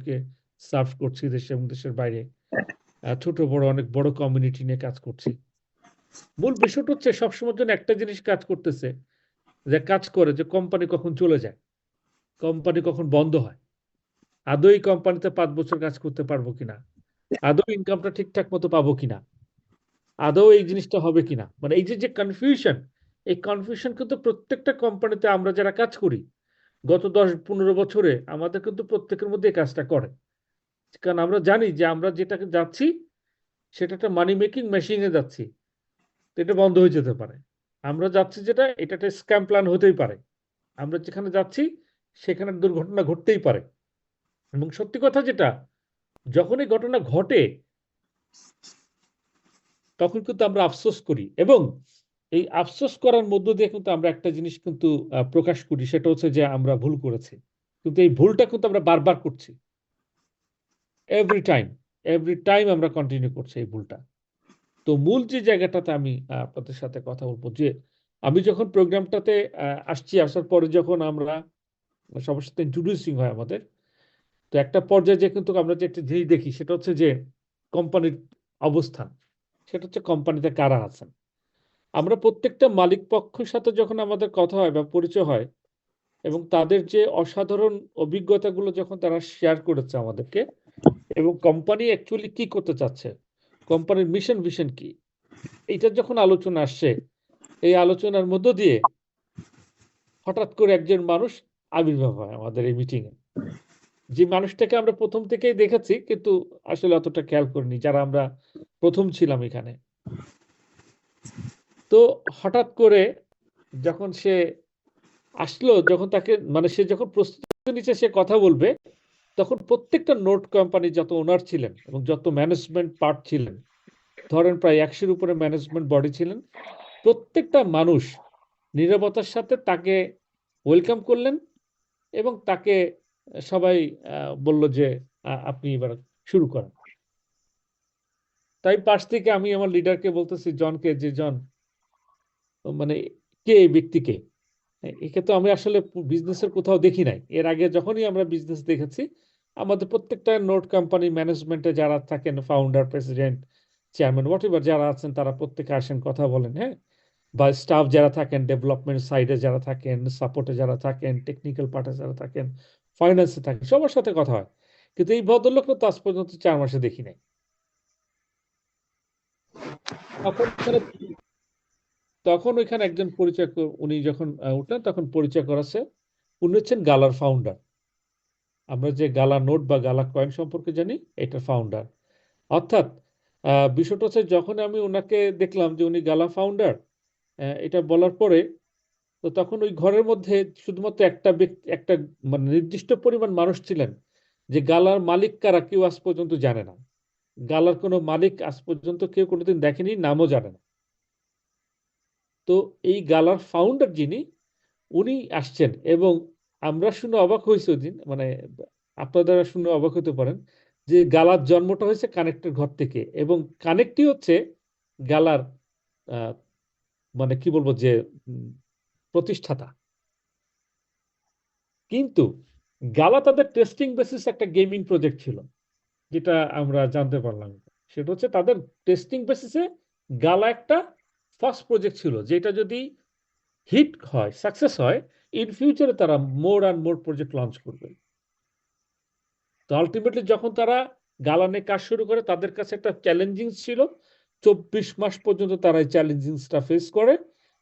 মানুষজনকে সার্ভ করছি দেশে এবং দেশের বাইরে, ছোট বড় অনেক বড় কমিউনিটি নিয়ে কাজ করছি। মূল বিষয়টা হচ্ছে সবসময়ের জন্য একটা জিনিস কাজ করতেছে, যে কাজ করে যে কোম্পানি কখন চলে যায়, কোম্পানি কখন বন্ধ হয়, আদৌ এই কোম্পানিতে 5 বছর কাজ করতে পারবো কিনা, আদৌ ইনকামটা ঠিকঠাক মতো পাবো কিনা, আদৌ এই জিনিসটা হবে কিনা। মানে এই যে যে কনফিউশন, এই কনফিউশন কিন্তু প্রত্যেকটা কোম্পানিতে আমরা যারা কাজ করি গত 10-15 বছরে আমাদের কিন্তু প্রত্যেকের মধ্যে এই কাজটা করে। কারণ আমরা জানি যে আমরা যেটাকে যাচ্ছি সেটা একটা মানি মেকিং মেশিনে যাচ্ছি, তো এটা বন্ধ হয়ে যেতে পারে। আমরা যাচ্ছি যেটা, এটা একটা স্ক্যাম প্ল্যান হতেই পারে। আমরা যেখানে যাচ্ছি সেখানে দুর্ঘটনা ঘটতেই পারে। এবং সত্যি কথা যেটা, যখন এই ঘটনা ঘটে তখন কিন্তু আমরা আফসোস করি, এবং এই আফসোস করার মধ্য দিয়ে কিন্তু আমরা একটা জিনিস কিন্তু প্রকাশ করি, সেটা হচ্ছে যে আমরা ভুল করেছি। কিন্তু এই ভুলটা কিন্তু আমরা বারবার করছি, এভরি টাইম, এভরি টাইম আমরা কন্টিনিউ করছি এই ভুলটা। তো মূল যে জায়গাটাতে আমি আপনাদের সাথে কথা বলবো, যে আমি যখন প্রোগ্রামটাতে আসছি, আসার পরে যখন আমরা সবার সাথে ইন্ট্রোডিউসিং হয় আমাদের, তো একটা পর্যায়ে যে কিন্তু আমরা যে একটা জিনিস দেখি সেটা হচ্ছে যে কোম্পানির অবস্থান, সেটা হচ্ছে কোম্পানিতে কারা আছেন। আমরা প্রত্যেকটা মালিক পক্ষের সাথে যখন আমাদের কথা হয় বা পরিচয় হয়, এবং তাদের যে অসাধারণ অভিজ্ঞতাগুলো যখন তারা শেয়ার করেছে আমাদেরকে, এবং কোম্পানি অ্যাকচুয়ালি কি করতে চাচ্ছে, কোম্পানির মিশন ভিশন কি, এইটার যখন আলোচনা আসছে, এই আলোচনার মধ্য দিয়ে হঠাৎ করে একজন মানুষ আবির্ভাব হয় আমাদের এই মিটিংয়ে, যে মানুষটাকে আমরা প্রথম থেকেই দেখেছি কিন্তু আসলে অতটা খেয়াল করিনি যারা আমরা প্রথম ছিলাম এখানে। তো হঠাৎ করে যখন সে আসলো, যখন তাকে মানে সে যখন প্রস্তুতি নিচ্ছে সে কথা বলবে, তখন প্রত্যেকটা নোট কোম্পানি যত ওনার ছিলেন এবং যত ম্যানেজমেন্ট পার্ট ছিলেন, ধরেন প্রায় 100-এর উপরে ম্যানেজমেন্ট বডি ছিলেন, প্রত্যেকটা মানুষ নীরবতার সাথে তাকে ওয়েলকাম করলেন, এবং তাকে সবাই বলল যে আপনি এবার শুরু করেন। তাই পাশ থেকে আমি আমার লিডারকে বলতেছি, জনকে, যে জন, মানে কে এই ব্যক্তিকে, একে তো আমি আসলে বিজনেসের কোথাও দেখি নাই। এর আগে যখনই আমরা বিজনেস দেখেছি, আমাদের প্রত্যেকটা নোট কোম্পানি ম্যানেজমেন্টে যারা থাকেন, founder, president, chairman, what ever যারা আছেন, তারা প্রত্যেকে আসেন, কথা বলেন, হ্যাঁ, বা স্টাফ যারা থাকেন, ডেভেলপমেন্ট সাইডে যারা থাকেন, সাপোর্টে যারা থাকেন, টেকনিক্যাল পার্টে যারা থাকেন, ফাইন্যান্সে থাকেন, সবার সাথে কথা হয়। কিন্তু এই ভদ্রলোককে তো আজ পর্যন্ত 4 মাসে দেখি নাই। তখন ওখানে তখন ওইখানে একজন পরিচয় উনি যখন উঠলেন তখন পরিচয় করাচ্ছে, উনি হচ্ছেন গালার ফাউন্ডার। আমরা যে গালা নোট বা গালা কয়েন সম্পর্কে জানি, এটার ফাউন্ডার। অর্থাৎ বিষয়টা হচ্ছে, যখন আমি ওনাকে দেখলাম যে উনি গালা ফাউন্ডার, এটা বলার পরে, তো তখন ওই ঘরের মধ্যে শুধুমাত্র একটা ব্যক্তি, একটা মানে নির্দিষ্ট পরিমাণ মানুষ ছিলেন, যে গালার মালিক কারা কেউ আজ পর্যন্ত জানে না। গালার কোনো মালিক আজ পর্যন্ত কেউ কোনোদিন দেখেনি, নামও জানে না। তো এই গালার ফাউন্ডার যিনি, উনি আসছেন, এবং আমরা শুনে অবাক হয়েছি ওইদিন, মানে আপনারা শুনে অবাক হতে পারেন, যে গালার জন্মটা হয়েছে কানেক্টের ঘর থেকে, এবং কানেক্টই হচ্ছে গালার আহ, মানে কি বলবো যে উম, প্রতিষ্ঠাতা। কিন্তু গালা তাদের টেস্টিং বেসিস একটা গেমিং প্রজেক্ট ছিল, যেটা আমরা জানতে পারলাম। সেটা হচ্ছে তাদের টেস্টিং বেসিসে গালা একটা ফার্স্ট প্রজেক্ট ছিল, যেটা যদি হিট হয়, সাকসেস হয়, ইন ফিউচারে তারা more and more project launch করবে। তো আলটিমেটলি যখন তারা গালানে কাজ শুরু করে, তাদের কাছে একটা চ্যালেঞ্জিং ছিল। 24 মাস পর্যন্ত তারা এই চ্যালেঞ্জিংসটা ফেস করে,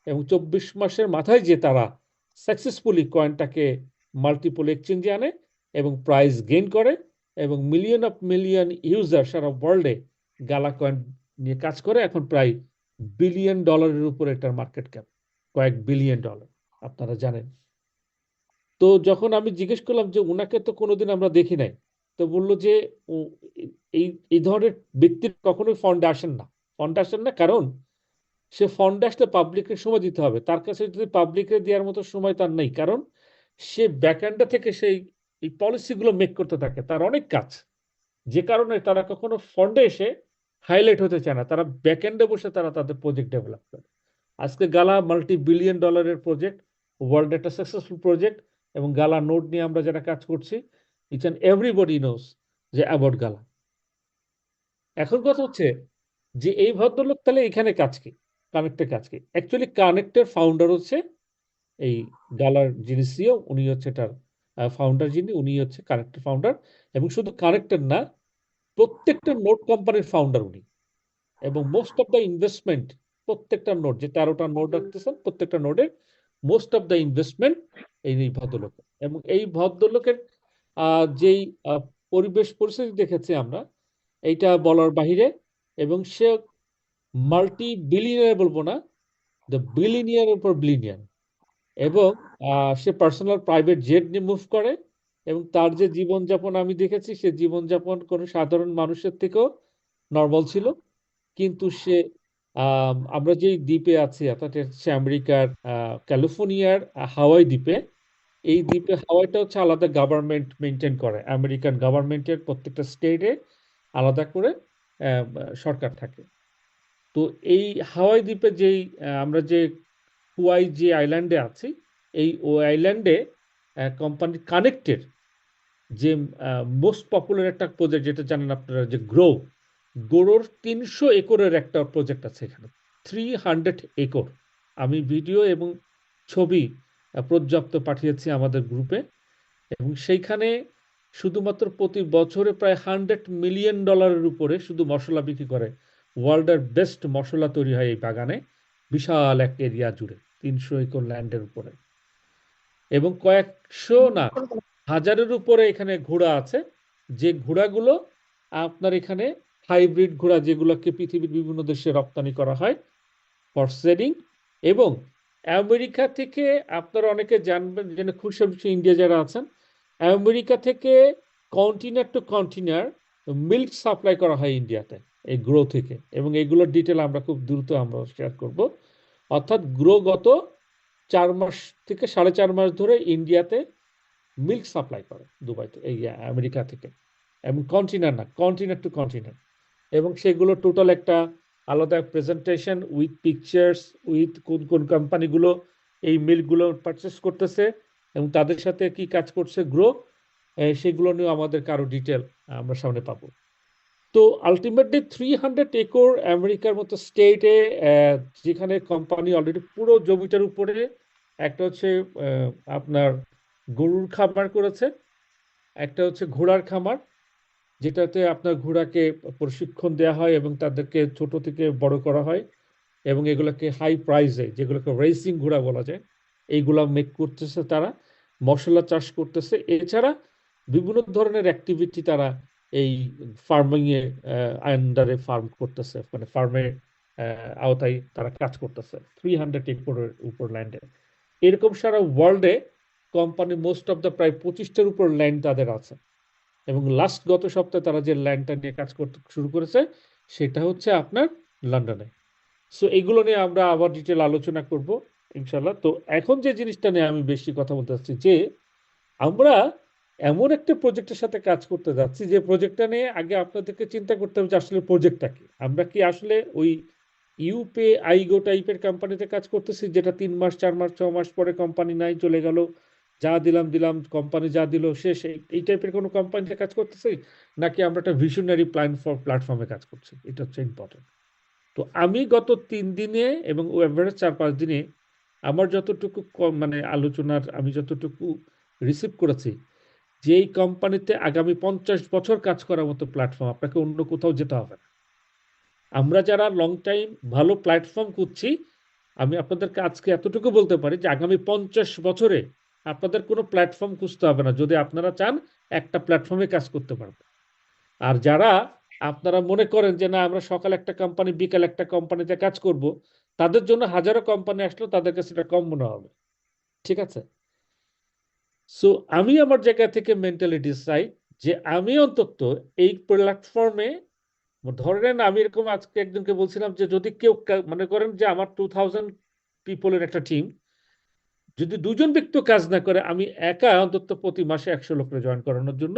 এবং 24 মাসের মাথায় যে তারা সাকসেসফুলি কয়েনটাকে মাল্টিপল এক্সচেঞ্জে আনে এবং প্রাইস গেইন করে, এবং মিলিয়ন অফ মিলিয়ন ইউজার সারা ওয়ার্ল্ডে গালা কয়েন নিয়ে কাজ করে। এখন প্রায় বিলিয়ন ডলারের উপরে এটার মার্কেট ক্যাপ, কয়েক বিলিয়ন ডলার, আপনারা জানেন। তো যখন আমি জিজ্ঞেস করলাম যে উনাকে তো কোনোদিন আমরা দেখি নাই, তো বললো যে উ- এই এই ধরনের ব্যক্তির কখনোই ফন্ডে আসেন না। ফন্ডে আসেন না কারণ সে ফন্ডে আসলে পাবলিকের সময় দিতে হবে, তার কাছে যদি পাবলিকে দেওয়ার মতো সময় তার নেই, কারণ সে ব্যাকএন্ডে থেকে সেই এই পলিসিগুলো মেক করতে থাকে, তার অনেক কাজ। যে কারণে তারা কখনো ফন্ডে এসে হাইলাইট হতে চায় না, তারা ব্যাকএন্ডে বসে তারা তাদের প্রজেক্ট ডেভেলপ করে। আজকে গালা মাল্টি বিলিয়ন ডলারের প্রজেক্ট, ওয়ার্ল্ড একটা সাকসেসফুল প্রজেক্ট, এবং গালা নোড নিয়ে আমরা যারা কাজ করছি, ইচ অ্যান্ড এভরিবডি নোস যে অ্যাবাউট গালা। এখন কথা হচ্ছে যে এই ভদ্রলোক তাহলে এখানে কাজ কি, কানেক্টের কাজ কি? অ্যাকচুয়ালি কানেক্টের ফাউন্ডার হচ্ছে এই গালার যিনি সিও, উনি হচ্ছে এটার ফাউন্ডার, যিনি উনি হচ্ছে কানেক্টের ফাউন্ডার। এবং শুধু কানেক্টের না, প্রত্যেকটা নোট কোম্পানির ফাউন্ডার উনি। এবং মোস্ট অফ দ্য ইনভেস্টমেন্ট, প্রত্যেকটা নোট, যে 13টা নোট রাখতেছেন, প্রত্যেকটা নোটের মোস্ট অফ দ্য ইনভেস্টমেন্ট এই ভদ্রলোক। এবং এই ভদ্রলোকের যেই পরিবেশ পরিস্থিতি দেখেছি আমরা, এইটা বলার বাহিরে। এবং সে মাল্টি বিলিয়নিয়ার বলবো না, দ্য বিলিয়নিয়ার উপর বিলিয়নিয়ার। এবং সে পার্সোনাল প্রাইভেট জেট নিয়ে মুভ করে। এবং তার যে জীবনযাপন আমি দেখেছি, সে জীবনযাপন কোনো সাধারণ মানুষের থেকেও নর্মাল ছিল। কিন্তু সে আমরা যেই দ্বীপে আছি, অর্থাৎ হচ্ছে আমেরিকার ক্যালিফোর্নিয়ার হাওয়াই দ্বীপে। এই দ্বীপে হাওয়াইটা হচ্ছে আলাদা গভর্নমেন্ট মেনটেন করে, আমেরিকান গভর্নমেন্টের প্রত্যেকটা স্টেটে আলাদা করে সরকার থাকে। তো এই হাওয়াই দ্বীপে যেই আমরা যে হুয়াই যে আইল্যান্ডে আছি, এই ও আইল্যান্ডে কোম্পানি কানেক্টেড যে মোস্ট পপুলার একটা প্রজেক্ট, যেটা জানেন আপনারা, যে গোরোর 300 একরের একটা প্রজেক্ট আছে এখানে, 300 একর। আমি ভিডিও এবং ছবি পর্যাপ্ত পাঠিয়েছি আমাদের গ্রুপে। এবং সেইখানে শুধুমাত্র প্রতি বছরে প্রায় $100 মিলিয়ন উপরে শুধু মশলা বিক্রি করে। ওয়ার্ল্ডের বেস্ট মশলা তৈরি হয় এই বাগানে, বিশাল এক এরিয়া জুড়ে, 300 একর ল্যান্ডের উপরে। এবং কয়েকশো না, হাজারের উপরে এখানে ঘোড়া আছে, যে ঘোড়াগুলো আপনার এখানে হাইব্রিড ঘোড়া, যেগুলোকে পৃথিবীর বিভিন্ন দেশে রপ্তানি করা হয় ফর সেলিং। এবং আমেরিকা থেকে আপনারা অনেকে জানবেন, যেন খুশি ইন্ডিয়া যারা আছেন, আমেরিকা থেকে কন্টিনার টু কন্টিনার মিল্ক সাপ্লাই করা হয় ইন্ডিয়াতে এই গ্রো থেকে। এবং এগুলোর ডিটেল আমরা খুব দ্রুত আমরা শেয়ার করব। অর্থাৎ গ্রো গত 4 মাস থেকে 4.5 মাস ধরে ইন্ডিয়াতে মিল্ক সাপ্লাই করে দুবাইতে, এই আমেরিকা থেকে। এবং কন্টিনার না, কন্টিনার টু কন্টিনার। এবং সেগুলো টোটাল একটা আলাদা প্রেজেন্টেশন উইথ পিকচার্স, উইথ কোন কোন কোম্পানিগুলো এই মিল্কগুলো পারচেস করতেছে এবং তাদের সাথে কি কাজ করছে গ্রো, সেগুলো নিয়েও আমাদের কারো ডিটেল আমরা সামনে পাবো। তো আলটিমেটলি 300 একর আমেরিকার মতো স্টেটে, যেখানে কোম্পানি অলরেডি পুরো জমিটার উপরে একটা হচ্ছে আপনার গরুর খামার করেছে, একটা হচ্ছে ঘোড়ার খামার, যেটাতে আপনার ঘোড়াকে প্রশিক্ষণ দেওয়া হয় এবং তাদেরকে ছোট থেকে বড় করা হয়। এবং এগুলোকে হাই প্রাইসে, যেগুলোকে রেসিং ঘোড়া বলা যায়, এইগুলা মেক করতেছে তারা। মশলা চাষ করতেছে, এছাড়া বিভিন্ন ধরনের অ্যাক্টিভিটি তারা এই ফার্মিংয়ে আন্ডারে ফার্ম করতেছে, মানে ফার্মের আওতায় তারা কাজ করতেছে 300 একরের উপর ল্যান্ডে। এরকম সারা ওয়ার্ল্ডে কোম্পানি মোস্ট অফ দ্য প্রায় 25টার উপর ল্যান্ড তাদের আছে। এবং লাস্ট গত সপ্তাহে তারা যে ল্যান্ডটা নিয়ে কাজ করতে শুরু করেছে, সেটা হচ্ছে আপনার লন্ডনে। সো এইগুলো নিয়ে আমরা আবার ডিটেল আলোচনা করব ইনশাল্লাহ। তো এখন যে জিনিসটা নিয়ে আমি বেশি কথা বলতে চাচ্ছি, যে আমরা এমন একটা প্রজেক্টের সাথে কাজ করতে যাচ্ছি, যে প্রজেক্টটা নিয়ে আগে আপনাদেরকে চিন্তা করতে হবে যে আসলে প্রজেক্টটা কি। আমরা কি আসলে ওই ইউপে আইগো টাইপের কোম্পানিতে কাজ করতেছি, যেটা 3 মাস 4 মাস 6 মাস পরে কোম্পানি নাই, চলে গেল, যা দিলাম দিলাম, কোম্পানি যা দিল শেষ, এই টাইপের কোনো কোম্পানিতে কাজ করতেছি, নাকি আমরা একটা ভিশনারি প্ল্যাটফর্মে কাজ করছি? এটা হচ্ছে ইম্পর্টেন্ট। তো আমি গত 3 দিনে এবং এভারেজ 4-5 দিনে আমার যতটুকু মানে আলোচনার আমি যতটুকু রিসিভ করেছি, যে এই কোম্পানিতে আগামী 50 বছর কাজ করার মতো প্ল্যাটফর্ম, আপনাকে অন্য কোথাও যেতে হবে না। আমরা যারা লং টাইম ভালো প্ল্যাটফর্ম খুঁজছি, আমি আপনাদেরকে আজকে এতটুকু বলতে পারি যে আগামী 50 বছরে আপনাদের কোনো প্ল্যাটফর্ম খুঁজতে হবে না, যদি আপনারা চান একটা প্ল্যাটফর্মে কাজ করতে পারবেন। আর যারা আপনারা মনে করেন যে না, আমরা সকাল একটা কোম্পানি বিকাল একটা কোম্পানিতে কাজ করব, তাদের জন্য হাজারো কোম্পানি আসলেও তাদের কাছে এটা কম মনে হবে। ঠিক আছে? সো আমি আমার জায়গা থেকে মেন্টালিটি চাই যে আমি অন্তত এই প্ল্যাটফর্মে, ধরেন আমি এরকম আজকে একজনকে বলছিলাম যে যদি কেউ মনে করেন যে আমার 2000 পিপলের একটা টিম, যদি 2জন ব্যক্তিও কাজ না করে, আমি একা অন্তত প্রতি মাসে 100 লোককে জয়েন করানোর জন্য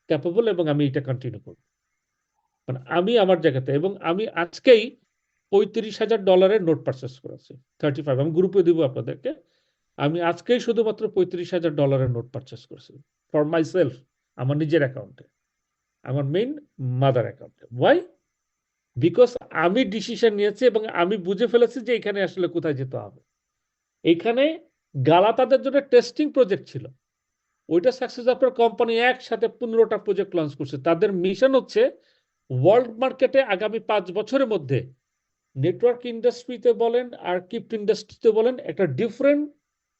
ক্যাপেবল, এবং আমি এটা কন্টিনিউ করব। মানে আমি আমার জায়গাতে, এবং আমি আজকেই $35,000 নোট পারচেস করেছি, 35, আমি গ্রুপে দিব আপনাদেরকে। আমি আজকেই শুধুমাত্র $35,000 নোট পারচেস করছি ফর মাই সেলফ, আমার নিজের অ্যাকাউন্টে, আমার মেইন মাদার অ্যাকাউন্টে। ওয়াই? বিকজ আমি ডিসিশন নিয়েছি এবং আমি বুঝে ফেলেছি যে এখানে আসলে কোথায় যেতে হবে। এইখানে গালা তাদের জন্য টেস্টিং প্রজেক্ট ছিল, ওইটা সাকসেস হওয়ার পর কোম্পানি একসাথে 15টা প্রজেক্ট লঞ্চ করছে। তাদের মিশন হচ্ছে ওয়ার্ল্ড মার্কেটে আগামী 5 বছরের মধ্যে নেটওয়ার্ক ইন্ডাস্ট্রিতে বলেন আর ক্রিপ্টো ইন্ডাস্ট্রিতে বলেন একটা ডিফারেন্ট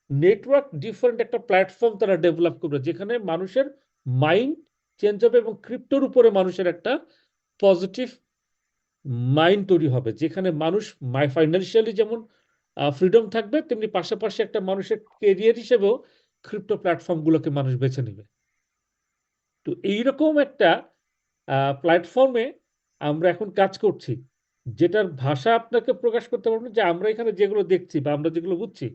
নেটওয়ার্ক, ডিফারেন্ট একটা প্ল্যাটফর্ম তারা ডেভেলপ করবে, যেখানে মানুষের মাইন্ড চেঞ্জ হবে এবং ক্রিপ্টোর উপরে মানুষের একটা পজিটিভ মাইন্ড তৈরি হবে, যেখানে মানুষ ফাইন্যান্সিয়ালি যেমন ফ্রিডম থাকবে, তেমনি পাশাপাশি একটা মানুষের কেরিয়ার হিসেবেও ক্রিপ্টো প্ল্যাটফর্মগুলোকে মানুষ বেছে নেবে। তো এইরকম একটা প্ল্যাটফর্মে আমরা এখন কাজ করছি, যেটার ভাষা আপনাকে প্রকাশ করতে পারবো না, যে আমরা এখানে যেগুলো দেখছি বা আমরা যেগুলো বুঝছি,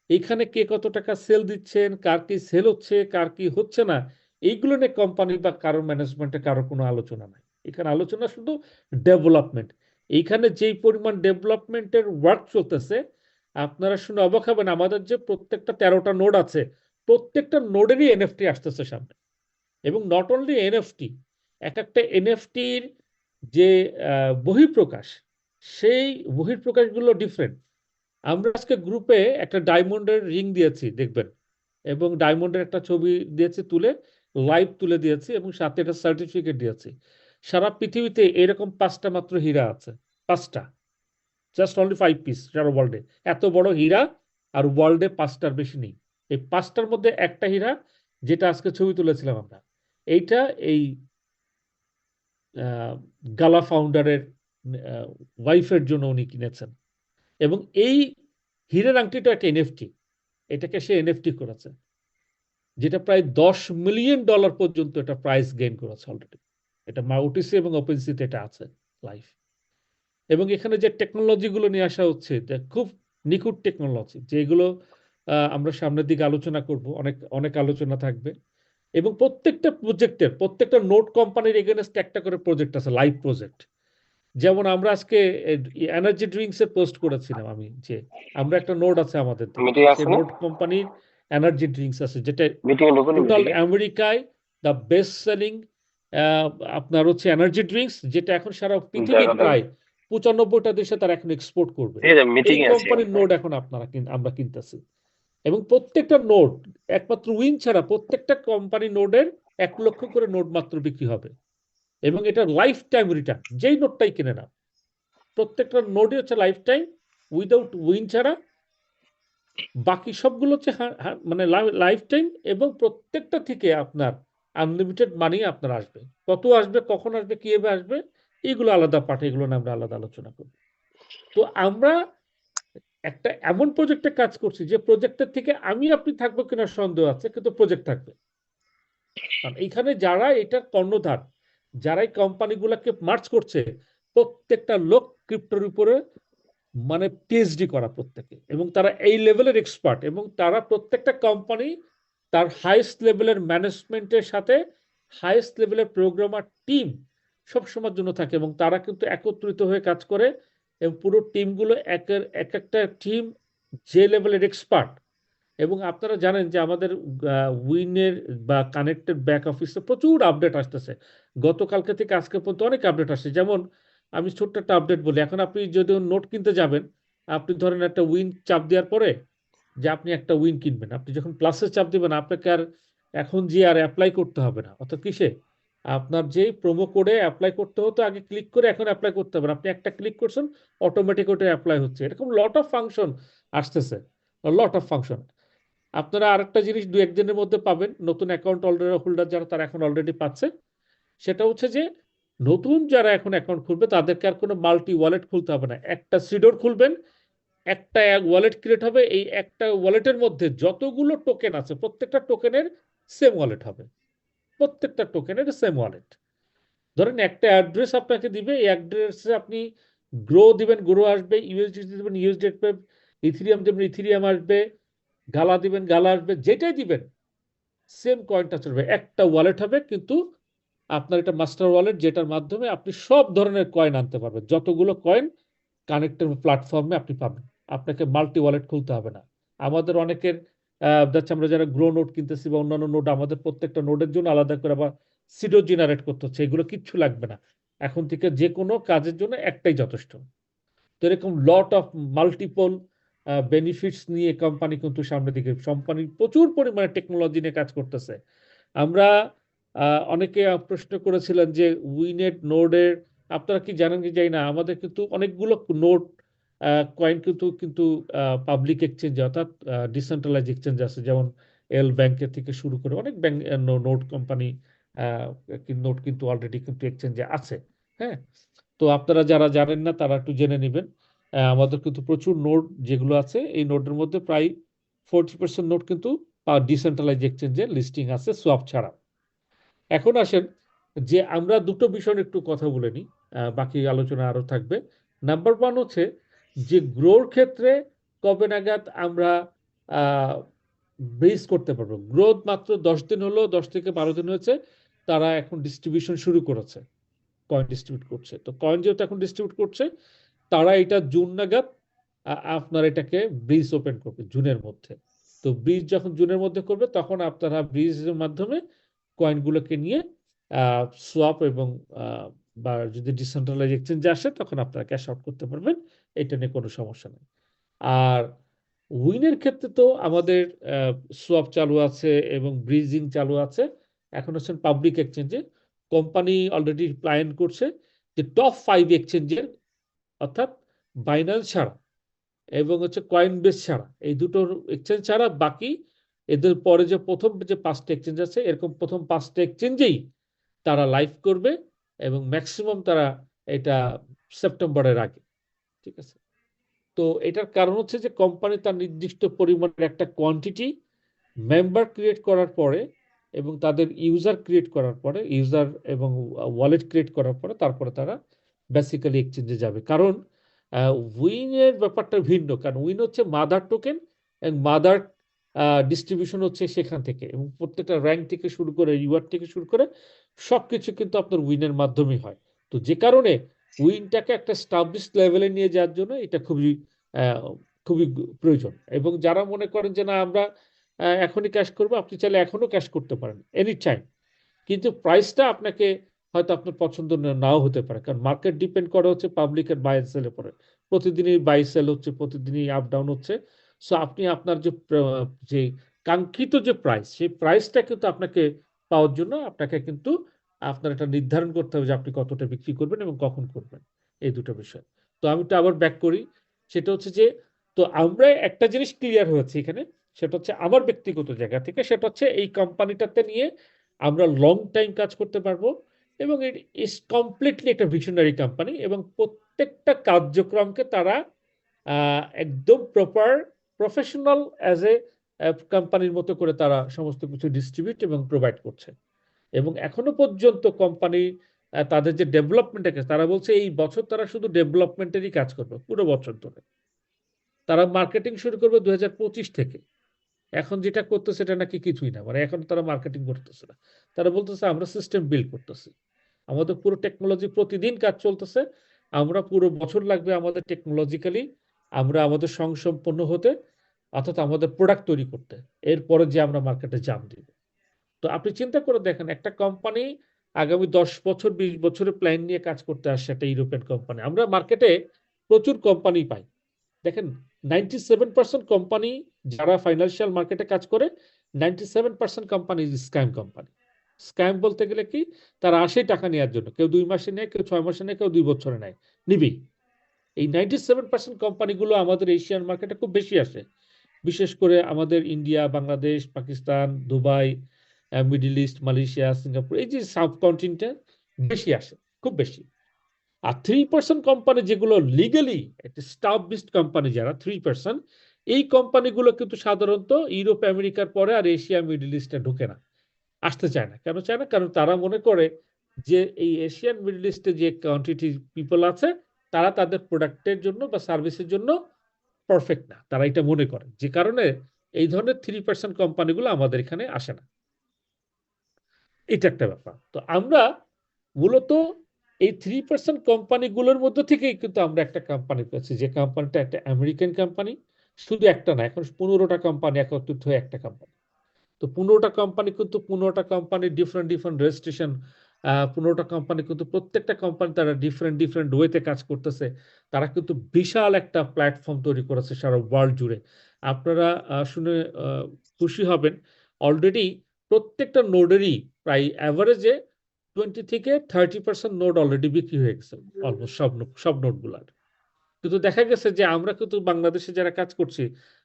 এখানে কে কত টাকা সেল দিচ্ছেন, কার কি সেল হচ্ছে, কার কি হচ্ছে না, এইগুলো নিয়ে কোম্পানি বা কারো ম্যানেজমেন্টে কারো কোনো আলোচনা নাই। এখানে আলোচনা শুধু ডেভেলপমেন্ট। এইখানে যেই পরিমাণ ডেভেলপমেন্টের ওয়ার্ক চলতেছে, আপনারা শুনে অবাক হবেন, আমাদের যে প্রত্যেকটা 13টা নোড আছে, প্রত্যেকটা নোডেরই এনএফটি আসতেছে সামনে। এবং নট অনলি এনএফটি, এক একটা এনএফটির যে বহিঃপ্রকাশ, সেই বহিঃপ্রকাশগুলো ডিফারেন্ট। আমরা আজকে গ্রুপে একটা ডায়মন্ডের রিং দিয়েছি দেখবেন, এবং ডায়মন্ডের একটা ছবি দিয়েছি তুলে, লাইভ তুলে দিয়েছি, এবং সাথে একটা সার্টিফিকেট দিয়েছি। সারা পৃথিবীতে এরকম 5টা মাত্র হীরা আছে, 5টা, জাস্ট অনলি 5 পিস সারা ওয়ার্ল্ডে। এত বড় হীরা আর ওয়ার্ল্ডে 5টার বেশি নেই। এই 5টার মধ্যে একটা হীরা, যেটা আজকে ছবি তুলেছিলাম আমরা, এইটা এই গালা ফাউন্ডারের ওয়াইফের জন্য উনি কিনেছেন। এবং এই হীরের আংটিটা একটা এনএফটি, এটাকে সে এনএফটি করেছে, যেটা প্রায় $10 মিলিয়ন পর্যন্ত এটা প্রাইস গেইন করেছে অলরেডি। এটা ওটিসি এবং ওপেনসিতে এটা আছে লাইভ। এবং এখানে যে টেকনোলজিগুলো নিয়ে আসা হচ্ছে, খুব নিখুঁত টেকনোলজি, যেগুলো আমরা সামনের দিকে আলোচনা করব, অনেক অনেক আলোচনা থাকবে। এবং প্রত্যেকটা প্রজেক্টের, প্রত্যেকটা নোট কোম্পানির এগেনস্ট একটা করে প্রজেক্ট আছে, লাইভ প্রজেক্ট। যেমন আমরা আজকে এনার্জি ড্রিঙ্কস এর পোস্ট করেছিলাম আমি, যে আমরা একটা নোড আছে আমাদের, সেই নোড কোম্পানির এনার্জি ড্রিঙ্কস আছে, যেটা টোটাল আমেরিকায় দ্য বেস্ট সেলিং আপনার হচ্ছে এনার্জি ড্রিঙ্কস, যেটা এখন সারা পৃথিবীর প্রায় 95টা দেশে তারা এখন এক্সপোর্ট করবে। এই কোম্পানির নোড এখন আমরা কিনতেছি। এবং প্রত্যেকটা নোড, একমাত্র উইন ছাড়া প্রত্যেকটা কোম্পানি নোডের 1 লক্ষ করে নোড মাত্র বিক্রি হবে। এবং এটা লাইফ টাইম রিটার্ন, যেই নোটটাই কিনে না, প্রত্যেকটা নোডই হচ্ছে লাইফ টাইম, উইদাউট উইন ছাড়া। বাকি সবগুলো হচ্ছে মানে লাইফ টাইম, এবং প্রত্যেকটা থেকে আপনার আনলিমিটেড মানি আপনার আসবে। কত আসবে, কখন আসবে, কিভাবে আসবে, এইগুলো আলাদা পাঠ, এগুলো নিয়ে আমরা আলাদা আলোচনা করব। তো আমরা একটা এমন প্রজেক্টে কাজ করছি, যে প্রজেক্টের থেকে আমি আপনি থাকবো কিনা সন্দেহ আছে, কিন্তু প্রজেক্ট থাকবে। কারণ এইখানে যারা এটার কর্ণধার, যারা এই কোম্পানিগুলোকে মার্চ করছে, প্রত্যেকটা লোক ক্রিপ্টোর উপরে মানে পিএইচডি করা প্রত্যেকে, এবং তারা এই লেভেলের এক্সপার্ট, এবং তারা প্রত্যেকটা কোম্পানি তার হাইস্ট লেভেলের ম্যানেজমেন্টের সাথে হাইস্ট লেভেলের প্রোগ্রামার টিম সবসময়ের জন্য থাকে, এবং তারা কিন্তু একত্রিত হয়ে কাজ করে। এবং পুরো টিমগুলো এক একটা টিম যে লেভেলের এক্সপার্ট। এবং আপনারা জানেন যে আমাদের উইনের বা কানেক্টেড ব্যাক অফিসে প্রচুর আপডেট আসতেছে। গতকালকে থেকে আজকে পর্যন্ত অনেক আপডেট আসছে। যেমন আমি ছোট্ট একটা আপডেট বলি, এখন আপনি যদি নোট কিনতে যাবেন, আপনি ধরেন একটা উইন চাপ দেওয়ার পরে যে আপনি একটা উইন কিনবেন, আপনি যখন প্লাসে চাপ দিবেন, আপনাকে আর এখন যে আর অ্যাপ্লাই করতে হবে না। অর্থাৎ কিসে, আপনার যেই প্রোমো কোডে অ্যাপ্লাই করতে হতো আগে ক্লিক করে, এখন অ্যাপ্লাই করতে হবে না। আপনি একটা ক্লিক করছেন, অটোমেটিক ওটা অ্যাপ্লাই হচ্ছে। এরকম লট অফ ফাংশন আসতেছে, লট অফ ফাংশন। আপনারা আরেকটা জিনিস 2-1 দিনের মধ্যে পাবেন, নতুন অ্যাকাউন্ট অলরেডি হোল্ডার যারা, তারা এখন অলরেডি পাচ্ছে। সেটা হচ্ছে যে নতুন যারা এখন অ্যাকাউন্ট খুলবে, তাদেরকে আর কোনো মাল্টি ওয়ালেট খুলতে হবে না। একটা সিডোর খুলবেন, একটা ওয়ালেট ক্রিয়েট হবে, এই একটা ওয়ালেটের মধ্যে যতগুলো টোকেন আছে, প্রত্যেকটা টোকেনের সেম ওয়ালেট হবে, প্রত্যেকটা টোকেনের সেম ওয়ালেট। ধরেন একটা অ্যাড্রেস আপনাকে দিবে, এই অ্যাড্রেসে আপনি গ্রো দিবেন, গ্রো আসবে, ইউএসডিটি দিবেন, ইউএসডি আসবে, ইথিরিয়াম দিবেন, ইথিরিয়াম আসবে, গালা দিবেন, গালা আসবে, যেটাই দিবেন সেম কয়েনটা চলবে। একটা ওয়ালেট হবে, কিন্তু আপনার এটা মাস্টার ওয়ালেট, যেটার মাধ্যমে আপনি সব ধরনের কয়েন আনতে পারবেন। যতগুলো কয়েন কানেক্টেড প্ল্যাটফর্মে আপনি পাবেন, আপনাকে মাল্টি ওয়ালেট খুলতে হবে না। আমাদের অনেকের যাচ্ছে আমরা যারা গ্রো নোড কিনতেছি বা অন্যান্য নোড, আমাদের প্রত্যেকটা নোডের জন্য আলাদা করে আবার সিডো জেনারেট করতে হচ্ছে, এগুলো কিচ্ছু লাগবে না। এখন থেকে যে কোনো কাজের জন্য একটাই যথেষ্ট। তো এরকম লট অফ মাল্টিপল বেনিফিটস নিয়ে কোম্পানি কিন্তু সামনের দিকে, কোম্পানি প্রচুর পরিমাণে টেকনোলজি নিয়ে কাজ করতেছে। আমরা অনেকে প্রশ্ন করেছিলেন যে উইনেট নোডের, আপনারা কি জানেন কি জানি না, আমাদের কিন্তু অনেকগুলো নোড কয়েন কিন্তু কিন্তু পাবলিক এক্সচেঞ্জ অর্থাৎ ডিসেন্ট্রালাইজ এক্সচেঞ্জ আছে, যেমন এল ব্যাংকের থেকে শুরু করে অনেক ব্যাংক নোট কোম্পানি নোট কিন্তু অলরেডি কিন্তু এক্সচেঞ্জে আছে। হ্যাঁ, তো আপনারা যারা জানেন না তারা একটু জেনে নেবেন। আমাদের কিন্তু প্রচুর নোট যেগুলো আছে, এই নোটের মধ্যে প্রায় 40% নোট কিন্তু ডিসেন্ট্রালাইজ এক্সচেঞ্জে লিস্টিং আছে সোয়াপ ছাড়া। এখন আসেন যে আমরা দুটো বিষয় নিয়ে একটু কথা বলে নিই, বাকি আলোচনা আরো থাকবে। নাম্বার ওয়ান হচ্ছে যে গ্রোর ক্ষেত্রে কবে নাগাদ আমরা ব্রিজ করতে পারবো। গ্রোথ মাত্র 10 দিন হলো, 10 থেকে 12 দিন হয়েছে, তারা এখন ডিস্ট্রিবিউশন শুরু করেছে, কয়েন ডিস্ট্রিবিউট করছে। তো কয়েন যেহেতু এখন ডিস্ট্রিবিউট করছে, তারা এটা জুন নাগাদ আপনার এটাকে ব্রিজ ওপেন করবে জুনের মধ্যে। তো ব্রিজ যখন জুনের মধ্যে করবে, তখন আপনারা ব্রিজের মাধ্যমে কয়েনগুলোকে নিয়ে সোয়াপ এবং বা যদি ডিসেন্ট্রালাইজ এক্সচেঞ্জে আসে, তখন আপনারা ক্যাশ আউট করতে পারবেন, এটা নিয়ে কোনো সমস্যা নেই। আর উইনের ক্ষেত্রে তো আমাদের সোয়াপ চালু আছে এবং ব্রিজিং চালু আছে। এখন হচ্ছেন পাবলিক এক্সচেঞ্জে কোম্পানি অলরেডি প্ল্যান করছে যে টপ 5 এক্সচেঞ্জের, অর্থাৎ বাইন্যান্স ছাড়া এবং হচ্ছে কয়েনবেস ছাড়া, এই দুটো এক্সচেঞ্জ ছাড়া বাকি এদের পরে যে প্রথম যে 5টা এক্সচেঞ্জ আছে, এরকম প্রথম 5টা এক্সচেঞ্জেই তারা লাইভ করবে এবং ম্যাক্সিমাম তারা এটা সেপ্টেম্বরের আগে। ঠিক আছে, তো এটার কারণ হচ্ছে যে কোম্পানি তার নির্দিষ্ট পরিমাণের একটা কোয়ান্টিটি মেম্বার ক্রিয়েট করার পরে এবং তাদের ইউজার ক্রিয়েট করার পরে, ইউজার এবং ওয়ালেট ক্রিয়েট করার পরে, তারপরে তারা বেসিক্যালি এক্সচেঞ্জে যাবে। কারণ উইনের ব্যাপারটা ভিন্ন, কারণ উইন হচ্ছে মাদার টোকেন এবং মাদার ডিস্ট্রিবিউশন হচ্ছে সেখান থেকে, এবং প্রত্যেকটা র্যাঙ্ক থেকে শুরু করে রিওয়ার্ড থেকে শুরু করে সবকিছু কিন্তু আপনার উইনের মাধ্যমেই হয়। তো যে কারণে উইনটাকে একটা স্টাবলিশ লেভেলে নিয়ে যাওয়ার জন্য এটা খুবই খুবই প্রয়োজন। এবং যারা মনে করেন যে না আমরা এখনই ক্যাশ করবো, আপনি চাইলে এখনো ক্যাশ করতে পারেন এনি টাইম, কিন্তু প্রাইসটা আপনাকে হয়তো আপনার পছন্দ নাও হতে পারে, কারণ মার্কেট ডিপেন্ড করে হচ্ছে পাবলিকের বাই সেলের পরে। প্রতিদিনই বাই সেল হচ্ছে, প্রতিদিনই আপ ডাউন হচ্ছে। সো আপনি আপনার যে কাঙ্ক্ষিত যে প্রাইস, সেই প্রাইসটা কিন্তু আপনাকে পাওয়ার জন্য আপনাকে কিন্তু আপনার এটা নির্ধারণ করতে হবে যে আপনি কতটা বিক্রি করবেন এবং কখন করবেন, এই দুটো বিষয়। তো আমি তো আবার ব্যাক করি, সেটা হচ্ছে যে, তো আমরা একটা জিনিস ক্লিয়ার হয়েছে এখানে, সেটা হচ্ছে আমার ব্যক্তিগত জায়গা থেকে, সেটা হচ্ছে এই কোম্পানিটাতে নিয়ে আমরা লং টাইম কাজ করতে পারবো এবং ইট ইজ কমপ্লিটলি একটা ভিশনারি কোম্পানি, এবং প্রত্যেকটা কার্যক্রমকে তারা একদম প্রপার প্রফেশনাল অ্যাজ এ কোম্পানির মতো করে তারা সমস্ত কিছু ডিস্ট্রিবিউট এবং প্রোভাইড করছে। এবং এখনো পর্যন্ত কোম্পানি তাদের যে ডেভেলপমেন্ট আছে, তারা বলছে এই বছর তারা শুধু ডেভেলপমেন্টেরই কাজ করবে পুরো বছর ধরে। তারা মার্কেটিং শুরু করবে 2025 থেকে। এখন যেটা করতেছে এটা নাকি কিছুই না, মানে এখন তারা মার্কেটিং করতেছে না, তারা বলতেছে আমরা সিস্টেম বিল্ড করতেছি, আমাদের পুরো টেকনোলজি প্রতিদিন কাজ চলতেছে, আমরা পুরো বছর লাগবে আমাদের টেকনোলজিক্যালি আমরা আমাদের স্বয়ংসম্পন্ন হতে, অর্থাৎ আমাদের প্রোডাক্ট তৈরি করতে, এরপরে যে আমরা মার্কেটে জাম দিব। তো আপনি চিন্তা করে দেখেন, একটা কোম্পানি আগামী 10 বছর 20 বছরের প্ল্যান নিয়ে কাজ করতে আসছে, একটা ইউরোপিয়ান কোম্পানি। আমরা মার্কেটে প্রচুর কোম্পানি পাই, দেখেন 97% কোম্পানি যারা ফাইন্যান্সিয়াল মার্কেটে কাজ করে, 97% কোম্পানি স্ক্যাম কোম্পানি। স্ক্যাম বলতে গেলে কি, তারা আসে টাকা নেওয়ার জন্য, কেউ 2 মাসে নেয়, কেউ 6 মাসে নেয়, কেউ 2 বছরে নেয়, নিবি। এই 97% কোম্পানিগুলো আমাদের এশিয়ান মার্কেটে খুব বেশি আসে, বিশেষ করে আমাদের India, Bangladesh, Pakistan, Dubai, middle east, Malaysia, Singapore, এই যে সাব কন্টিনেন্টে বেশি আসে, খুব বেশি। আর 3% কোম্পানি যেগুলো লিগালি একটা স্টাবলিশড কোম্পানি, যারা 3%, এই কোম্পানিগুলো কিন্তু সাধারণত ইউরোপ আমেরিকার পরে আর এশিয়া মিডল ইস্টে ঢুকে না, আসতে চায় না। কেন চায় না? কারণ তারা মনে করে যে এই এশিয়ান মিডল ইস্টে যে কোয়ান্টিটি পিপল আছে, তারা তাদের প্রোডাক্টের জন্য বা সার্ভিসের জন্য পারফেক্ট না, তারা এটা মনে করে, যে কারণে এই ধরনের 3% কোম্পানিগুলো আমাদের এখানে আসে না। এটা একটা ব্যাপার। তো আমরা মূলত এই 3% কোম্পানিগুলোর মধ্যে থেকেই কিন্তু আমরা একটা কোম্পানি পেয়েছি, যে কোম্পানিটা একটা আমেরিকান কোম্পানি, শুধু একটা না, এখন 15টা কোম্পানি একত্রিত হয়ে একটা কোম্পানি। তো 15টা কোম্পানি কিন্তু 15টা কোম্পানির ডিফারেন্ট ডিফারেন্ট রেজিস্ট্রেশন, 15টা কোম্পানি কিন্তু প্রত্যেকটা কোম্পানি তারা ডিফারেন্ট ডিফারেন্ট ওয়েতে কাজ করতেছে। তারা কিন্তু বিশাল একটা প্ল্যাটফর্ম তৈরি করেছে সারা ওয়ার্ল্ড জুড়ে। আপনারা শুনে খুশি হবেন, অলরেডি প্রত্যেকটা নোডেরই প্রায় অ্যাভারেজে 20 থেকে 30% নোড অলরেডি বিক্রি হয়ে গেছে, অলমোস্ট সব নোডগুলার। কিন্তু দেখা গেছে যে আমরা কিন্তু বাংলাদেশে যারা কাজ করছি,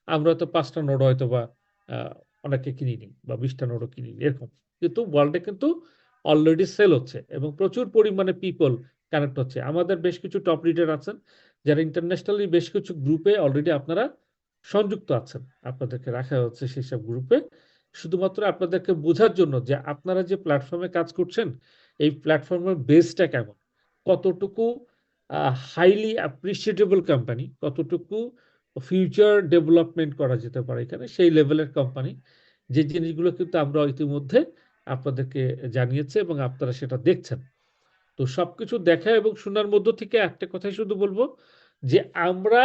আমরা তো 5টা নোড হয়তো বা আহ, অনেকে কিনিনি বা 20টা নোডও কিনিনি এরকম। কিন্তু ওয়ার্ল্ডে কিন্তু অলরেডি সেল হচ্ছে এবং প্রচুর পরিমাণে পিপল কানেক্ট হচ্ছে। আমাদের বেশ কিছু টপ লিডার আছেন যারা ইন্টারন্যাশনালি বেশ কিছু গ্রুপে অলরেডি আপনারা সংযুক্ত আছেন, আপনাদেরকে রাখা হচ্ছে সেই সব গ্রুপে, শুধুমাত্র আপনাদেরকে বোঝার জন্য যে আপনারা যে প্ল্যাটফর্মে কাজ করছেন এই প্ল্যাটফর্মের বেসটা কেমন, কতটুকু হাইলি অ্যাপ্রিসিয়েটেবল কোম্পানি, কতটুকু ফিউচার ডেভেলপমেন্ট করা যেতে পারে এখানে, সেই লেভেলের কোম্পানি। যে জিনিসগুলো কিন্তু আমরা ইতিমধ্যে আপনাদেরকে জানিয়েছি এবং আপনারা সেটা দেখছেন। তো সবকিছু দেখা এবং শোনার মধ্য থেকে একটা কথাই শুধু বলবো যে আমরা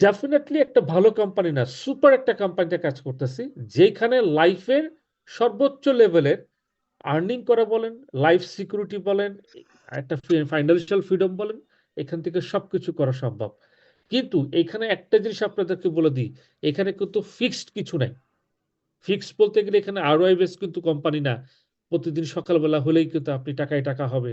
ডেফিনেটলি একটা ভালো কোম্পানি না, সুপার একটা কোম্পানিতে কাজ করতেছি, যেখানে লাইফের সর্বোচ্চ লেভেলের আর্নিং করা বলেন, লাইফ সিকিউরিটি বলেন, একটা ফাইন্যান্সিয়াল ফ্রিডম বলেন, এখান থেকে সবকিছু করা সম্ভব। কিন্তু এখানে একটা জিনিস আপনাদেরকে বলে দিই, এখানে কিন্তু ফিক্সড কিছু নাই। ফিক্সড বলতে গেলে এখানে আরওআই বেস কিন্তু কোম্পানি না, প্রতিদিন সকালবেলা হলেই কিন্তু আপনি টাকায় টাকা হবে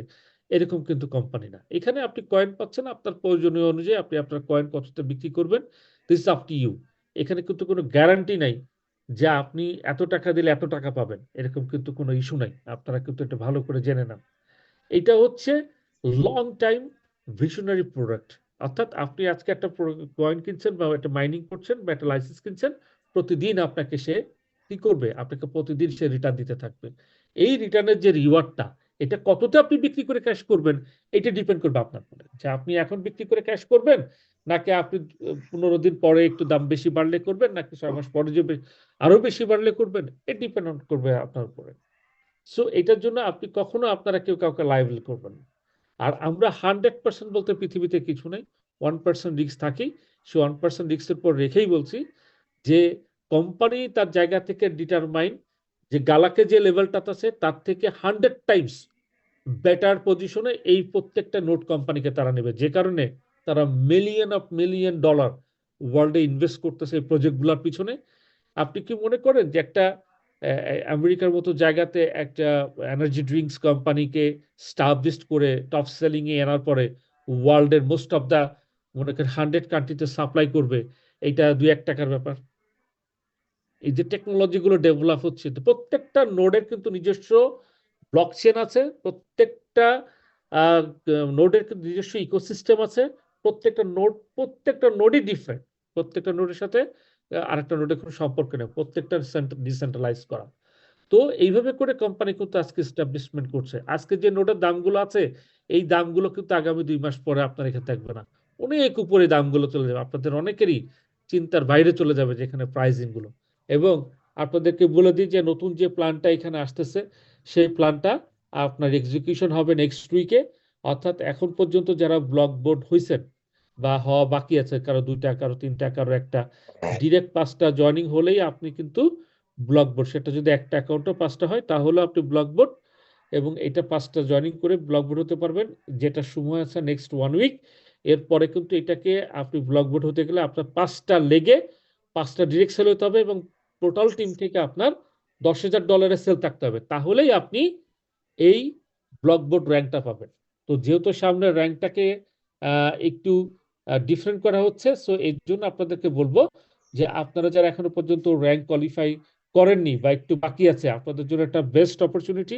এরকম কিন্তু কোম্পানি না। এখানে আপনি কয়েন পাচ্ছেন, আপনার প্রয়োজনীয় অনুযায়ী আপনি আপনার কয়েন কতটা বিক্রি করবেন, this is up to you. এখানে কিন্তু কোনো গ্যারান্টি নাই যে আপনি এত টাকা দিলে এত টাকা পাবেন, এরকম কিন্তু কোনো ইস্যু নাই। আপনারা কিন্তু এটা ভালো করে জেনে নেন। এটা হচ্ছে লং টাইম ভিশনারি প্রোডাক্ট। অর্থাৎ আপনি আজকে একটা কয়েন কিনছেন বা একটা মাইনিং করছেন বা একটা লাইসেন্স কিনছেন, প্রতিদিন আপনাকে সে কি করবে, আপনাকে প্রতিদিন সে রিটার্ন দিতে থাকবে। এই রিটার্নের যে রিওয়ার্ডটা, এটা কতটা আপনি বিক্রি করে ক্যাশ করবেন, এটা ডিপেন্ড করবে আপনার উপরে, যে আপনি এখন বিক্রি করে ক্যাশ করবেন নাকি আপনি 15 দিন পরে একটু দাম বেশি বাড়লে করবেন, নাকি 6 মাস পরে যে আরো বেশি বাড়লে করবেন, এটা ডিপেন্ড করবে আপনার উপরে। সো এটার জন্য আপনি কখনো আপনারা কেউ কাউকে লাইবেল করবেন না। আর আমরা 100% বলতে পৃথিবীতে কিছু নেই, 1% রিস্ক থাকেই। সে 1% রিস্কের পর রেখেই বলছি যে কোম্পানি তার জায়গা থেকে ডিটারমাইন যে গালাকে যে লেভেলটাতে আছে তার থেকে 100 টাইমস বেটার পজিশনে এই প্রত্যেকটা নোট কোম্পানিকে তারা নেবে, যে কারণে তারা মিলিয়ন ডলার ওয়ার্ল্ডে ইনভেস্ট করতেছে এই প্রজেক্টগুলোর পিছনে। আপনি কি মনে করেন যে একটা আমেরিকার মতো জায়গাতে একটা এনার্জি ড্রিঙ্কস কোম্পানিকে স্টাবলিশড করে টপ সেলিং এ আনার পরে ওয়ার্ল্ডের মোস্ট অফ দা মনে করেন 100 কান্ট্রিতে সাপ্লাই করবে, এইটা 2-1 টাকার ব্যাপার? এই যে টেকনোলজিগুলো ডেভেলপ হচ্ছে, তো প্রত্যেকটা নোডের কিন্তু নিজস্ব ব্লকচেন আছে, প্রত্যেকটা নোডের কিন্তু নিজস্ব ইকোসিস্টেম আছে। প্রত্যেকটা নোডই ডিফারেন্ট, প্রত্যেকটা নোডের সাথে আরেকটা নোডের কোনো সম্পর্ক নেই, প্রত্যেকটা ডিসেন্ট্রালাইজ করা। তো এইভাবে করে কোম্পানি কিন্তু আজকে এস্টাবলিশমেন্ট করছে। আজকে যে নোটের দামগুলো আছে, এই দামগুলো কিন্তু আগামী 2 মাস পরে আপনার এখানে থাকবে না, অনেক উপরে দামগুলো চলে যাবে, আপনাদের অনেকেরই চিন্তার বাইরে চলে যাবে যেখানে প্রাইসিং গুলো। এবং আপনাদেরকে বলে দিই যে নতুন যে প্ল্যানটা এখানে আসতেছে, সেই প্ল্যানটা আপনার এক্সিকিউশন হবে নেক্সট উইকে। অর্থাৎ এখন পর্যন্ত যারা ব্লক বোর্ড হয়েছেন বা হওয়া বাকি আছে, কারো 2টা, কারো 3টা, কারো একটা, ডিরেক্ট 5টা জয়নিং হলেই আপনি কিন্তু ব্লক বোর্ড, সেটা যদি একটা অ্যাকাউন্টও 5টা হয় তাহলে আপনি ব্লক বোর্ড, এবং এটা 5টা জয়নিং করে ব্লক বোর্ড হতে পারবেন, যেটা সময় আছে নেক্সট 1 উইক। এরপরে কিন্তু এটাকে আপনি ব্লক বোর্ড হতে গেলে আপনার 5টা লেগে 5টা ডিরেক্ট সেল হতে হবে এবং টোটাল টিম থেকে আপনার $10,000 সেল থাকতে হবে, তাহলেই আপনি এই ব্লক বোর্ড র্যাঙ্কটা পাবেন। তো যেহেতু সামনে র্যাঙ্কটাকে একটু ডিফারেন্ট করা হচ্ছে, সো এর জন্য আপনাদেরকে বলবো যে আপনারা যারা এখনো পর্যন্ত র্যাঙ্ক কোয়ালিফাই করেননি বা একটু বাকি আছে, আপনাদের জন্য একটা বেস্ট অপরচুনিটি,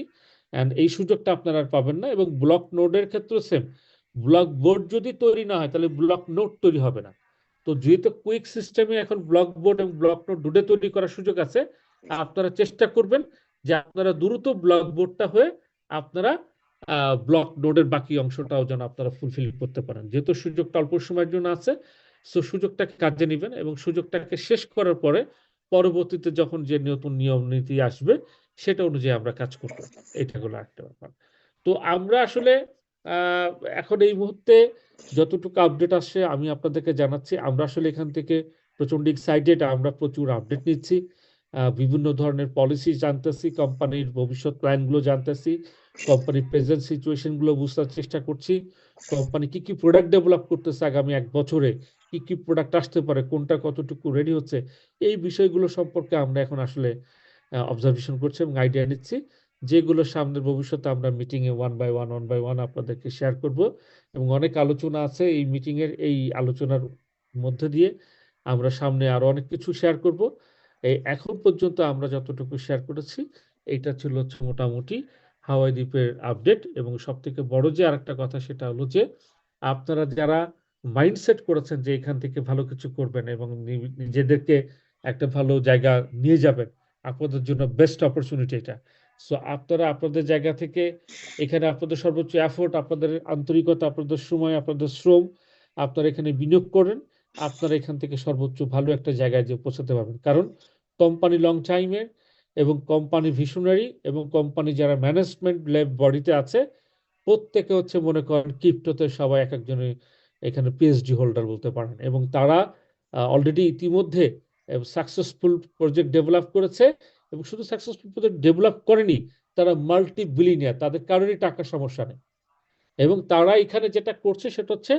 অ্যান্ড এই সুযোগটা আপনারা আর পাবেন না। এবং ব্লক নোডের ক্ষেত্রে সেম, ব্লক বোর্ড যদি তৈরি না হয় তাহলে ব্লক নোড তৈরি হবে না। তো যেহেতু কুইক সিস্টেমে এখন ব্লক বোর্ড এবং ব্লক নোড দুটো তৈরি করার সুযোগ আছে, আপনারা চেষ্টা করবেন যে আপনারা দ্রুত ব্লক বোর্ডটা হয়ে আপনারা ব্লক নোডের বাকি অংশটাও যেন আপনারা ফুলফিল করতে পারেন। যেহেতু সুযোগটা অল্প সময়ের জন্য আছে, সো সুযোগটাকে কাজে নেবেন এবং সুযোগটাকে শেষ করার পরে পরবর্তীতে যখন যে নতুন নিয়ম নীতি আসবে সেটা অনুযায়ী আমরা কাজ করব। এটা হলো একটা ব্যাপার। তো আমরা আসলে আহ, এখন এই মুহূর্তে যতটুকু আপডেট আসছে আমি আপনাদেরকে জানাচ্ছি। আমরা আসলে এখান থেকে প্রচন্ড এক্সাইটেড, আমরা প্রচুর আপডেট নিচ্ছি, বিভিন্ন ধরনের পলিসি জানতেছি, কোম্পানির ভবিষ্যৎ প্ল্যানগুলো জানতেছি, কোম্পানির প্রেজেন্ট সিচুয়েশনগুলো বুঝতে চেষ্টা করছি, কোম্পানি কি কি প্রোডাক্ট ডেভেলপ করতেছে আগামী 1 বছরে, কি কি প্রোডাক্ট আসতে পারে, কোনটা কতটুকু রেডি হচ্ছে, এই বিষয়গুলো সম্পর্কে আমরা এখন আসলে অবজারভেশন করছি এবং আইডিয়া নিচ্ছি, যেগুলো সামনের ভবিষ্যতে আমরা মিটিংয়ে ওয়ান বাই ওয়ান আপনাদেরকে শেয়ার করব। এবং অনেক আলোচনা আছে এই মিটিংয়ের, এই আলোচনার মধ্যে দিয়ে আমরা সামনে আরো অনেক কিছু শেয়ার করব। এই এখন পর্যন্ত আমরা যতটুকু শেয়ার করেছি এইটা ছিল হচ্ছে মোটামুটি হাওয়াই দ্বীপের আপডেট। এবং সব থেকে বড় যে আরেকটা কথা সেটা হলো যে আপনারা যারা মাইন্ডসেট করেছেন যে এখান থেকে ভালো কিছু করবেন এবং নিজেদেরকে একটা ভালো জায়গা নিয়ে যাবেন, আপনাদের জন্য বেস্ট অপরচুনিটি এটা। সো আপনারা আপনাদের জায়গা থেকে এখানে আপনাদের সর্বোচ্চ এফোর্ট, আপনাদের আন্তরিকতা, আপনাদের সময়, আপনাদের শ্রম আপনারা এখানে বিনিয়োগ করেন, আপনারা এখান থেকে সর্বোচ্চ ভালো একটা জায়গায় যে পৌঁছাতে পারবেন। কারণ কোম্পানি লং টাইমের এবং কোম্পানি ভিশনারি এবং কোম্পানি যারা ম্যানেজমেন্ট বডিতে আছে প্রত্যেকে হচ্ছে মনে করেন ক্রিপ্টোতে সবাই এক একজনের এখানে পিএইচডি হোল্ডার বলতে পারেন, এবং তারা অলরেডি ইতিমধ্যে সাকসেসফুল প্রজেক্ট ডেভেলপ করেছে। এবং শুধু সাকসেসফুল প্রজেক্ট ডেভেলপ করেনি, তারা মাল্টি বিলিয়নিয়ার, তাদের কারোরই টাকার সমস্যা নেই। এবং তারা এখানে যেটা করছে সেটা হচ্ছে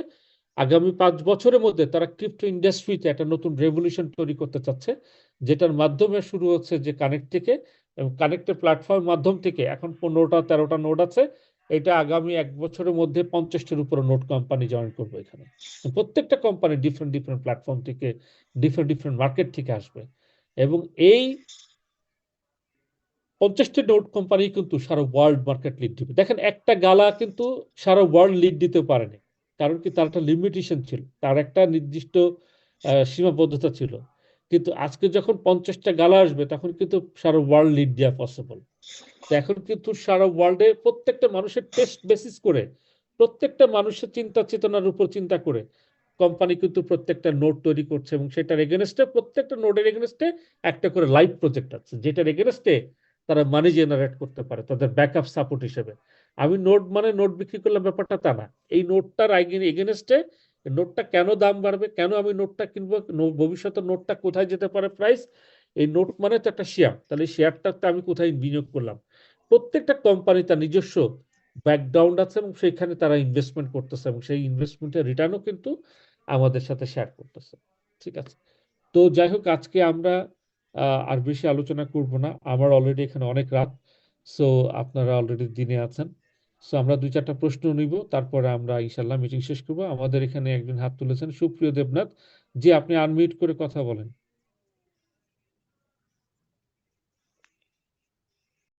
আগামী 5 বছরের মধ্যে তারা ক্রিপ্টো ইন্ডাস্ট্রিতে একটা নতুন রেভলিউশন তৈরি করতে চাচ্ছে, যেটার মাধ্যমে শুরু হচ্ছে যে কানেক্ট থেকে, এবং কানেক্টের প্ল্যাটফর্ম মাধ্যম থেকে এখন 15টা 13টা নোড আছে। এটা আগামী 1 বছরের মধ্যে 50টার উপরে নোড কোম্পানি জয়েন করবে এখানে। প্রত্যেকটা কোম্পানি ডিফারেন্ট ডিফারেন্ট প্ল্যাটফর্ম থেকে, ডিফারেন্ট ডিফারেন্ট মার্কেট থেকে আসবে। এবং এই 50টি নোট কোম্পানি কিন্তু সারা ওয়ার্ল্ড মার্কেট লিড দিবে। দেখেন একটা গালা কিন্তু সারা ওয়ার্ল্ড লিড দিতে পারেনি, কারণ কি তার একটা লিমিটেশন ছিল, তার একটা নির্দিষ্ট সীমাবদ্ধতা ছিল। কিন্তু আজকে যখন 50টা গালা আসবে তখন কিন্তু সারা ওয়ার্ল্ড লিড দেওয়া পসিবল। তো এখন কিন্তু সারা ওয়ার্ল্ডে প্রত্যেকটা মানুষের টেস্ট বেসিস করে, প্রত্যেকটা মানুষের চিন্তা চেতনার উপর চিন্তা করে কোম্পানি কিন্তু প্রত্যেকটা নোট তৈরি করছে, এবং সেটার এগেনস্টে প্রত্যেকটা নোডের এগেনস্টে একটা করে লাইভ প্রজেক্ট আছে, যেটার এগেনস্টে তারা মানি জেনারেট করতে পারে তাদের ব্যাকআপ সাপোর্ট হিসেবে। আমি নোট মানে নোট বিক্রি করলাম ব্যাপারটা তা না, এই নোটটার এগেনস্টে নোটটা কেন দাম বাড়বে, কেন আমি নোটটা কিনবো, ভবিষ্যতে নোটটা কোথায় যেতে পারে প্রাইস, এই নোট মানে তো একটা শেয়ার, তাহলে শেয়ারটাতে আমি কোথায় বিনিয়োগ করলাম। প্রত্যেকটা কোম্পানি তার নিজস্ব ব্যাকগ্রাউন্ড আছে এবং সেখানে তারা ইনভেস্টমেন্ট করতেছে, এবং সেই ইনভেস্টমেন্টের রিটার্নও কিন্তু আমাদের সাথে শেয়ার করতেছে। ঠিক আছে, তো যাই হোক আজকে আমরা আর বেশি আলোচনা করব না, আমার অলরেডি এখানে অনেক রাত। সো আপনারা অলরেডি দিনে আছেন। সো আমরা 2-4টা প্রশ্ন নিব, তারপরে আমরা ইনশাল্লাহ মিটিং শেষ করবো। আমাদের এখানে একজন হাত তুলেছেন, সুপ্রিয় দেবনাথ। জি, আপনি আনমিউট করে কথা বলেন।